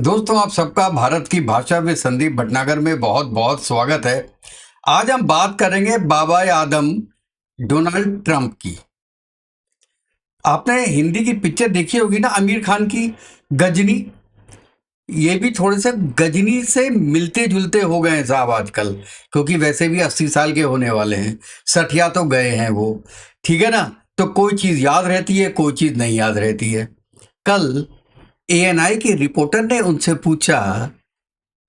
दोस्तों, आप सबका भारत की भाषा में संदीप भटनागर में बहुत बहुत स्वागत है। आज हम बात करेंगे बाबा आदम डोनाल्ड ट्रंप की। आपने हिंदी की पिक्चर देखी होगी ना, आमिर खान की गजनी। ये भी थोड़े से गजनी से मिलते जुलते हो गए हैं साहब आजकल, क्योंकि वैसे भी 80 साल के होने वाले हैं। सठिया तो गए हैं वो, ठीक है ना। तो कोई चीज याद रहती है, कोई चीज नहीं याद रहती है। कल एएनआई के रिपोर्टर ने उनसे पूछा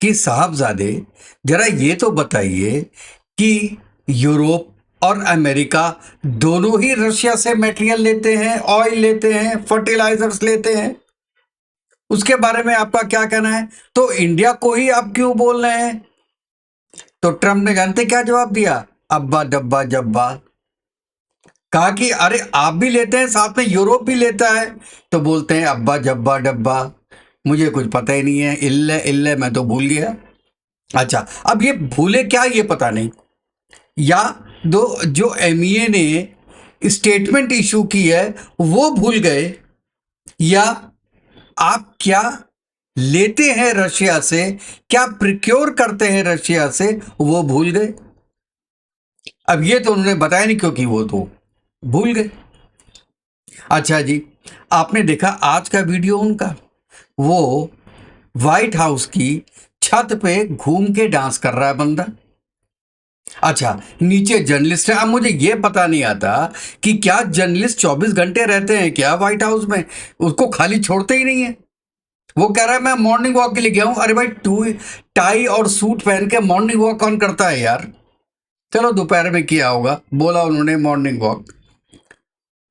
कि साहबजादे, जरा ये तो बताइए कि यूरोप और अमेरिका दोनों ही रशिया से मटेरियल लेते हैं, ऑयल लेते हैं, फर्टिलाइजर्स लेते हैं। उसके बारे में आपका क्या कहना है? तो इंडिया को ही आप क्यों बोल रहे हैं? तो ट्रम्प ने जानते क्या जवाब दिया? अब्बा डब्बा जब्बा। कहा कि अरे आप भी लेते हैं, साथ में यूरोप भी लेता है। तो बोलते हैं अब्बा जब्बा डब्बा, मुझे कुछ पता ही नहीं है, इल्ले इल्ले मैं तो भूल गया। अच्छा, अब ये भूले क्या ये पता नहीं, या दो जो एमईए ने स्टेटमेंट इशू की है वो भूल गए, या आप क्या लेते हैं रशिया से, क्या प्रिक्योर करते हैं रशिया से, वो भूल गए। अब ये तो उन्होंने बताया नहीं, क्योंकि वो तो भूल गए। अच्छा जी, आपने देखा आज का वीडियो उनका? वो व्हाइट हाउस की छत पे घूम के डांस कर रहा है बंदा। अच्छा, नीचे जर्नलिस्ट है। अब मुझे ये पता नहीं आता कि क्या जर्नलिस्ट 24 घंटे रहते हैं क्या व्हाइट हाउस में, उसको खाली छोड़ते ही नहीं है। वो कह रहा है मैं मॉर्निंग वॉक के लिए गया हूं। अरे भाई, टू टाई और सूट पहन के मॉर्निंग वॉक कौन करता है यार? चलो दोपहर में किया होगा, बोला उन्होंने मॉर्निंग वॉक।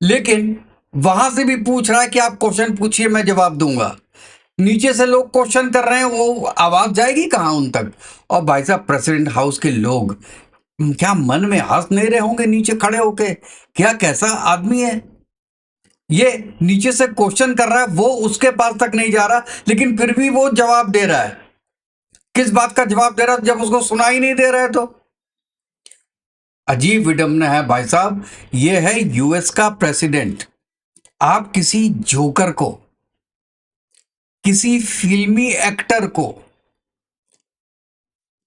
लेकिन वहां से भी पूछ रहा है कि आप क्वेश्चन पूछिए, मैं जवाब दूंगा। नीचे से लोग क्वेश्चन कर रहे हैं, वो आवाज जाएगी कहां उन तक? और भाई साहब, प्रेसिडेंट हाउस के लोग क्या मन में हंस नहीं रहे होंगे नीचे खड़े होके? क्या कैसा आदमी है ये? नीचे से क्वेश्चन कर रहा है, वो उसके पास तक नहीं जा रहा, लेकिन फिर भी वो जवाब दे रहा है। किस बात का जवाब दे रहा है जब उसको सुना ही नहीं दे रहा है? तो अजीब विडंबना है भाई साहब। ये है यूएस का प्रेसिडेंट। आप किसी जोकर को, किसी फिल्मी एक्टर को,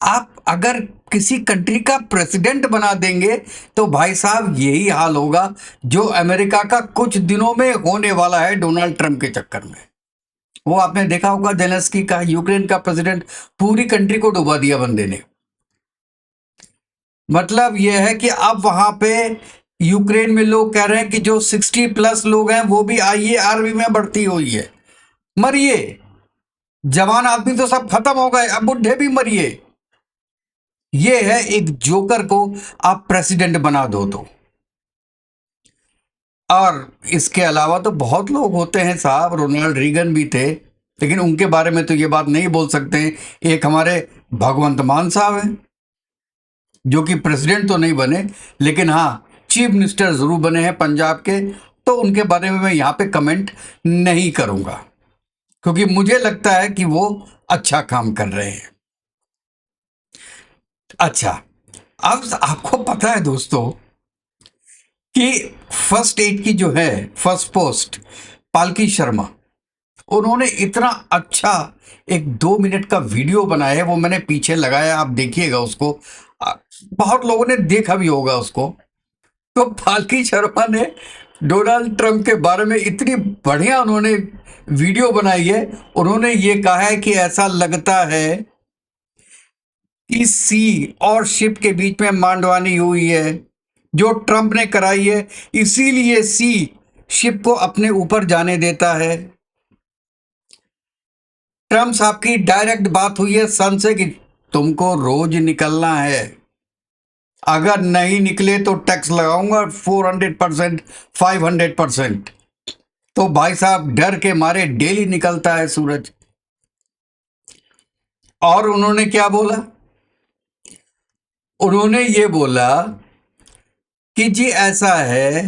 आप अगर किसी कंट्री का प्रेसिडेंट बना देंगे तो भाई साहब यही हाल होगा जो अमेरिका का कुछ दिनों में होने वाला है डोनाल्ड ट्रंप के चक्कर में। वो आपने देखा होगा, जेलेंस्की का, यूक्रेन का प्रेसिडेंट, पूरी कंट्री को डुबा दिया बंदे ने। मतलब यह है कि अब वहां पे यूक्रेन में लोग कह रहे हैं कि जो 60+ लोग हैं वो भी आईए आर्मी में भर्ती हुई है। मरिए, जवान आदमी तो सब खत्म हो गए, अब बुढ़े भी मरिए। ये है एक जोकर को आप प्रेसिडेंट बना दो तो। और इसके अलावा तो बहुत लोग होते हैं साहब, रोनाल्ड रीगन भी थे, लेकिन उनके बारे में तो ये बात नहीं बोल सकते। एक हमारे भगवंत मान साहब हैं, जो कि प्रेसिडेंट तो नहीं बने, लेकिन हाँ चीफ मिनिस्टर जरूर बने हैं पंजाब के। तो उनके बारे में मैं यहाँ पे कमेंट नहीं करूंगा, क्योंकि मुझे लगता है कि वो अच्छा काम कर रहे हैं। अच्छा, अब आपको पता है दोस्तों कि फर्स्ट एड की जो है फर्स्ट पोस्ट, पालकी शर्मा, उन्होंने इतना अच्छा एक 2 मिनट का वीडियो बनाया है, वो मैंने पीछे लगाया, आप देखिएगा उसको। बहुत लोगों ने देखा भी होगा उसको। तो पालकी शर्मा ने डोनाल्ड ट्रंप के बारे में इतनी बढ़िया उन्होंने वीडियो बनाई है। उन्होंने ये कहा है कि ऐसा लगता है कि सी और शिप के बीच में मांडवानी हुई है, जो ट्रंप ने कराई है, इसीलिए सी शिप को अपने ऊपर जाने देता है। ट्रंप साहब की डायरेक्ट बात हुई है सन से कि तुमको रोज निकलना है, अगर नहीं निकले तो टैक्स लगाऊंगा 400%, 500%। तो भाई साहब डर के मारे डेली निकलता है सूरज। और उन्होंने क्या बोला? उन्होंने ये बोला कि जी ऐसा है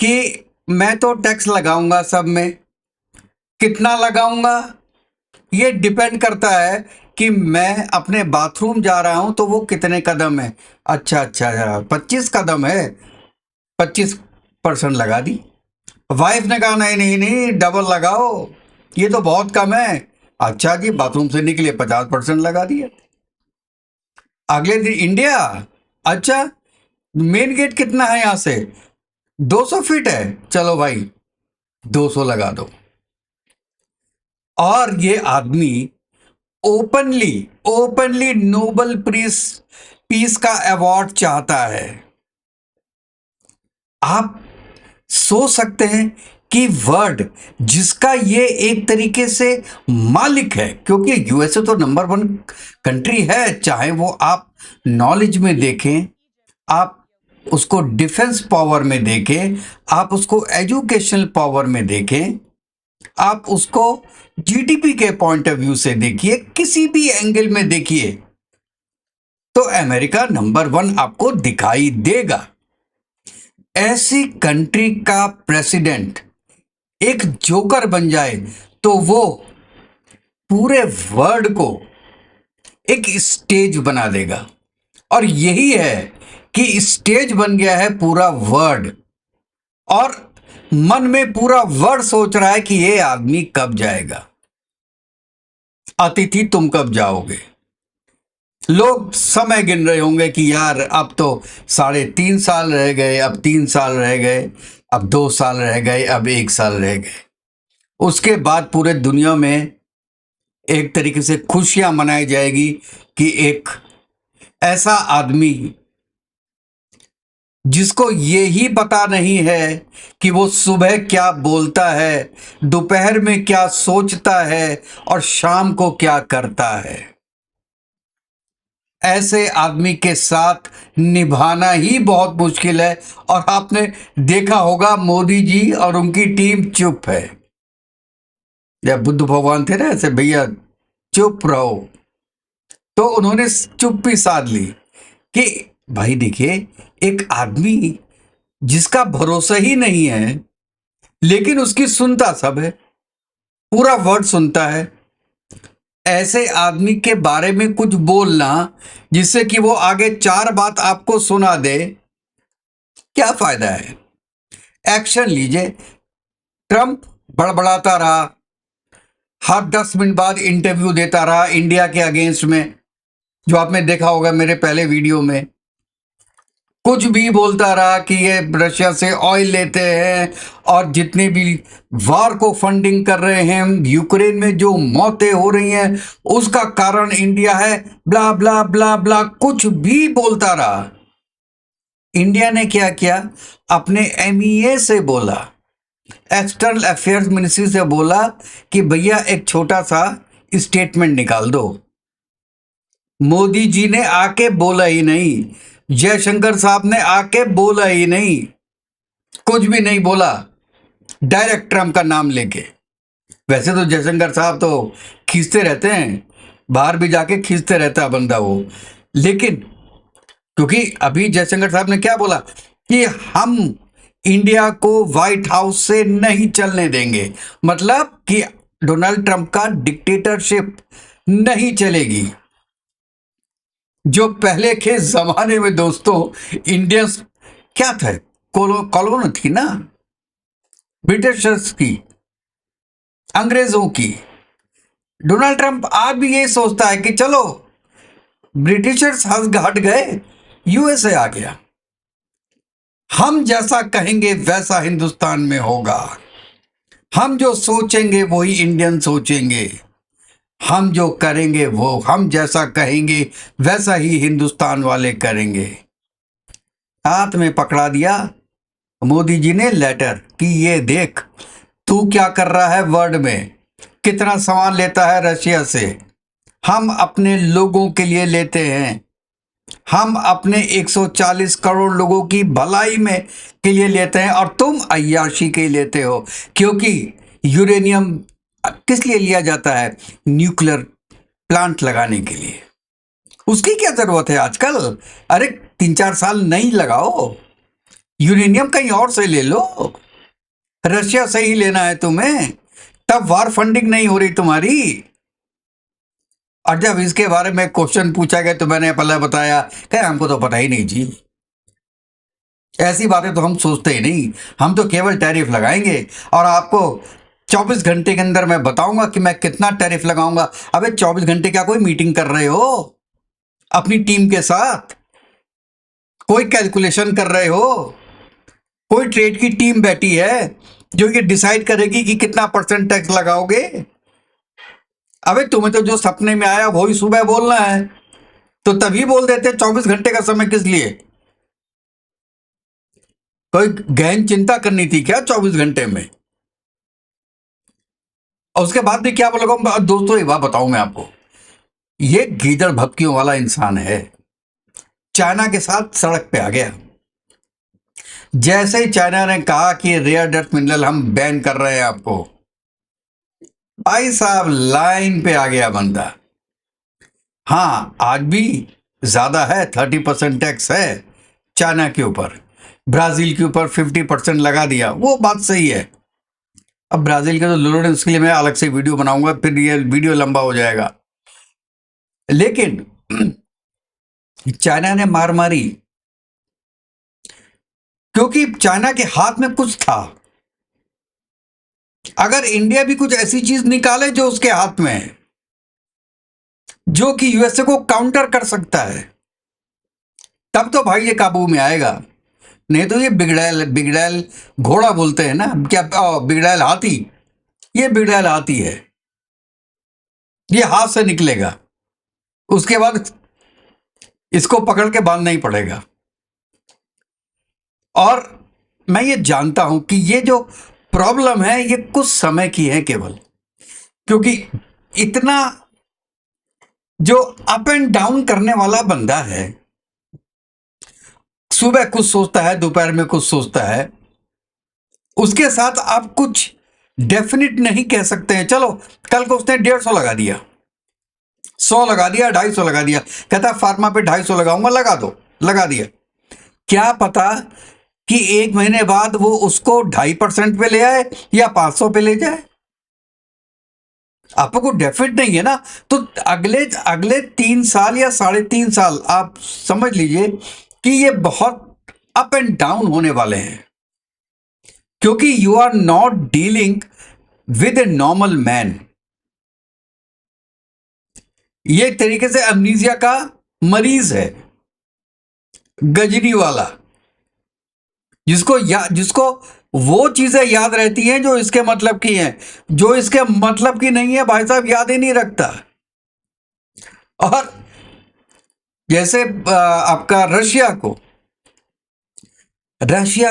कि मैं तो टैक्स लगाऊंगा सब में। कितना लगाऊंगा ये डिपेंड करता है कि मैं अपने बाथरूम जा रहा हूं तो वो कितने कदम है। अच्छा अच्छा अच्छा, 25 कदम है, 25% लगा दी। वाइफ ने कहा नहीं नहीं नहीं, डबल लगाओ, ये तो बहुत कम है। अच्छा जी, बाथरूम से निकले 50% लगा दिया। अगले दिन इंडिया, अच्छा मेन गेट कितना है यहां से, 200 फीट है, चलो भाई 200 लगा दो। और ये आदमी ओपनली ओपनली नोबेल पीस का अवार्ड चाहता है। आप सोच सकते हैं कि वर्ड जिसका ये एक तरीके से मालिक है, क्योंकि यूएसए तो नंबर 1 कंट्री है, चाहे वो आप नॉलेज में देखें, आप उसको डिफेंस पावर में देखें, आप उसको एजुकेशनल पावर में देखें, आप उसको जीडीपी के पॉइंट ऑफ व्यू से देखिए, किसी भी एंगल में देखिए, तो अमेरिका नंबर 1 आपको दिखाई देगा। ऐसी कंट्री का प्रेसिडेंट एक जोकर बन जाए तो वो पूरे वर्ल्ड को एक स्टेज बना देगा। और यही है कि स्टेज बन गया है पूरा वर्ल्ड, और मन में पूरा वर्ल्ड सोच रहा है कि ये आदमी कब जाएगा, अतिथि तुम कब जाओगे। लोग समय गिन रहे होंगे कि यार अब तो 3.5 साल रह गए, अब 3 साल रह गए, अब 2 साल रह गए, अब 1 साल रह गए। उसके बाद पूरे दुनिया में एक तरीके से खुशियां मनाई जाएगी कि एक ऐसा आदमी जिसको ये ही पता नहीं है कि वो सुबह क्या बोलता है, दोपहर में क्या सोचता है और शाम को क्या करता है, ऐसे आदमी के साथ निभाना ही बहुत मुश्किल है। और आपने देखा होगा मोदी जी और उनकी टीम चुप है। जब बुद्ध भगवान थे ना ऐसे, भैया चुप रहो, तो उन्होंने चुप्पी साध ली कि भाई देखिए, एक आदमी जिसका भरोसा ही नहीं है लेकिन उसकी सुनता सब है, पूरा वर्ड सुनता है, ऐसे आदमी के बारे में कुछ बोलना जिससे कि वो आगे 4 बात आपको सुना दे, क्या फायदा है। एक्शन लीजिए। ट्रंप बड़बड़ाता रहा, हर 10 मिनट बाद इंटरव्यू देता रहा इंडिया के अगेंस्ट में, जो आपने देखा होगा मेरे पहले वीडियो में। कुछ भी बोलता रहा कि ये रशिया से ऑयल लेते हैं और जितने भी वार को फंडिंग कर रहे हैं, यूक्रेन में जो मौतें हो रही हैं उसका कारण इंडिया है, ब्ला ब्ला ब्ला ब्ला, कुछ भी बोलता रहा। इंडिया ने क्या किया, अपने एमईए से बोला, एक्सटर्नल अफेयर्स मिनिस्ट्री से बोला कि भैया एक छोटा सा स्टेटमेंट निकाल दो। मोदी जी ने आके बोला ही नहीं, जयशंकर साहब ने आके बोला ही नहीं, कुछ भी नहीं बोला, डायरेक्ट ट्रम्प का नाम लेके। वैसे तो जयशंकर साहब तो खींचते रहते हैं, बाहर भी जाके खींचते रहता है बंदा वो, लेकिन क्योंकि अभी जयशंकर साहब ने क्या बोला कि हम इंडिया को व्हाइट हाउस से नहीं चलने देंगे, मतलब कि डोनाल्ड ट्रंप का डिक्टेटरशिप नहीं चलेगी। जो पहले के जमाने में दोस्तों इंडियंस क्या था, कॉलोनी थी ना, ब्रिटिशर्स की, अंग्रेजों की। डोनाल्ड ट्रंप आज भी ये सोचता है कि चलो ब्रिटिशर्स हट गए, यूएसए आ गया, हम जैसा कहेंगे वैसा हिंदुस्तान में होगा, हम जो सोचेंगे वही इंडियन सोचेंगे, हम जो करेंगे वो, हम जैसा कहेंगे वैसा ही हिंदुस्तान वाले करेंगे। हाथ में पकड़ा दिया मोदी जी ने लेटर कि ये देख तू क्या कर रहा है, वर्ल्ड में कितना सामान लेता है रशिया से, हम अपने लोगों के लिए लेते हैं, हम अपने 140 करोड़ लोगों की भलाई में के लिए लेते हैं, और तुम अय्याशी के लिए लेते हो। क्योंकि यूरेनियम किस लिए लिया जाता है, न्यूक्लियर प्लांट लगाने के लिए। उसकी क्या जरूरत है आजकल, अरे 3-4 साल नहीं लगाओ, यूरेनियम कहीं और से ले लो, रशिया से ही लेना है तुम्हें, तब वार फंडिंग नहीं हो रही तुम्हारी। और जब इसके बारे में क्वेश्चन पूछा गया तो मैंने पहले बताया कि हमको तो पता ही नहीं जी, ऐसी बातें तो हम सोचते ही नहीं, हम तो केवल टैरिफ लगाएंगे और आपको 24 घंटे के अंदर मैं बताऊंगा कि मैं कितना टैरिफ लगाऊंगा। अबे 24 घंटे क्या कोई मीटिंग कर रहे हो अपनी टीम के साथ? कोई कैलकुलेशन कर रहे हो? कोई ट्रेड की टीम बैठी है जो ये डिसाइड करेगी कि कितना % टैक्स लगाओगे? अबे तुम्हें तो जो सपने में आया वही सुबह बोलना है, तो तभी बोल देते 24 घंटे का समय किस लिए? कोई गहन चिंता करनी थी क्या 24 घंटे में? और उसके बाद भी क्या बोलेगा दोस्तों, एक बात बताऊं मैं आपको, ये गीदड़ भपकियों वाला इंसान है। चाइना के साथ सड़क पे आ गया। जैसे ही चाइना ने कहा कि रेयर अर्थ मिनरल हम बैन कर रहे हैं आपको, भाई साहब लाइन पे आ गया बंदा। हाँ, आज भी ज्यादा है, 30% टैक्स है चाइना के ऊपर। ब्राजील के ऊपर 50% लगा दिया, वो बात सही है। अब ब्राजील के तो लोरेंस के लिए मैं अलग से वीडियो बनाऊंगा, फिर ये वीडियो लंबा हो जाएगा। लेकिन चाइना ने मार मारी क्योंकि चाइना के हाथ में कुछ था। अगर इंडिया भी कुछ ऐसी चीज निकाले जो उसके हाथ में है, जो कि यूएसए को काउंटर कर सकता है, तब तो भाई ये काबू में आएगा। नहीं तो ये बिगड़ैल बिगड़ैल घोड़ा बोलते हैं ना, क्या बिगड़ैल हाथी, ये बिगड़ैल हाथी है, ये हाथ से निकलेगा, उसके बाद इसको पकड़ के बांधना ही पड़ेगा। और मैं ये जानता हूं कि ये जो प्रॉब्लम है ये कुछ समय की है केवल, क्योंकि इतना जो अप एंड डाउन करने वाला बंदा है, सुबह कुछ सोचता है, दोपहर में कुछ सोचता है, उसके साथ आप कुछ डेफिनिट नहीं कह सकते हैं। चलो कल को उसने 150 लगा दिया, 100 लगा दिया, 250 लगा दिया, कहता फार्मा पे 250 लगाऊंगा, लगा दो, लगा दिया। क्या पता कि 1 महीने बाद वो उसको 2.5% पे ले आए या 500 पे ले जाए, आपको डेफिनेट नहीं है ना। तो अगले अगले 3 साल या 3.5 साल आप समझ लीजिए कि ये बहुत अप एंड डाउन होने वाले हैं, क्योंकि you are not dealing with a normal man. ये एक तरीके से अमनीजिया का मरीज है, गजनी वाला, जिसको वो चीजें याद रहती हैं जो इसके मतलब की हैं, जो इसके मतलब की नहीं है भाई साहब याद ही नहीं रखता। और जैसे आपका रशिया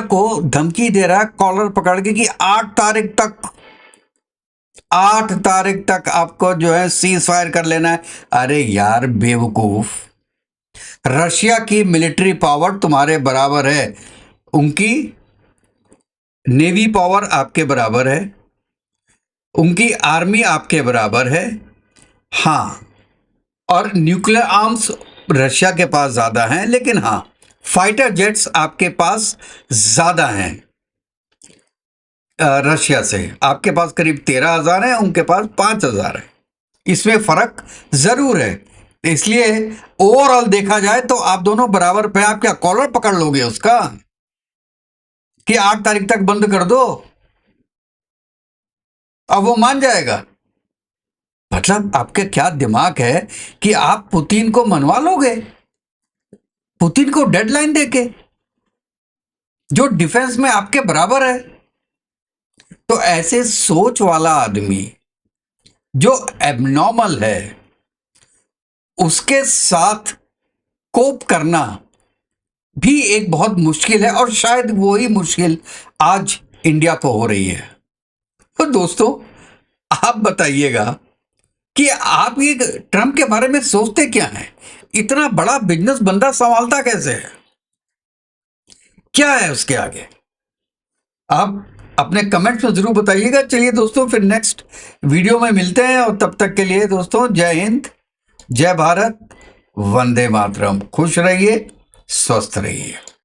को धमकी दे रहा है कॉलर पकड़ के कि 8 तारीख तक आपको जो है सीज फायर कर लेना है। अरे यार बेवकूफ, रशिया की मिलिट्री पावर तुम्हारे बराबर है, उनकी नेवी पावर आपके बराबर है, उनकी आर्मी आपके बराबर है। हाँ, और न्यूक्लियर आर्म्स रशिया के पास ज्यादा हैं, लेकिन हाँ फाइटर जेट्स आपके पास ज्यादा हैं। रशिया से आपके पास करीब 13,000 है, उनके पास 5,000 है। इसमें फर्क जरूर है, इसलिए ओवरऑल देखा जाए तो आप दोनों बराबर पे। आप क्या कॉलर पकड़ लोगे उसका कि 8 तारीख तक बंद कर दो? अब वो मान जाएगा? मतलब आपके क्या दिमाग है कि आप पुतिन को मनवा लोगे, पुतिन को डेडलाइन देके, जो डिफेंस में आपके बराबर है? तो ऐसे सोच वाला आदमी जो एबनॉर्मल है, उसके साथ कोप करना भी एक बहुत मुश्किल है, और शायद वही मुश्किल आज इंडिया को हो रही है। तो दोस्तों आप बताइएगा कि आप ये ट्रम्प के बारे में सोचते क्या हैं? इतना बड़ा बिजनेस बंदा संभालता कैसे है? क्या है उसके आगे? आप अपने कमेंट्स में जरूर बताइएगा। चलिए दोस्तों, फिर नेक्स्ट वीडियो में मिलते हैं, और तब तक के लिए दोस्तों जय हिंद, जय भारत, वंदे मातरम। खुश रहिए, स्वस्थ रहिए।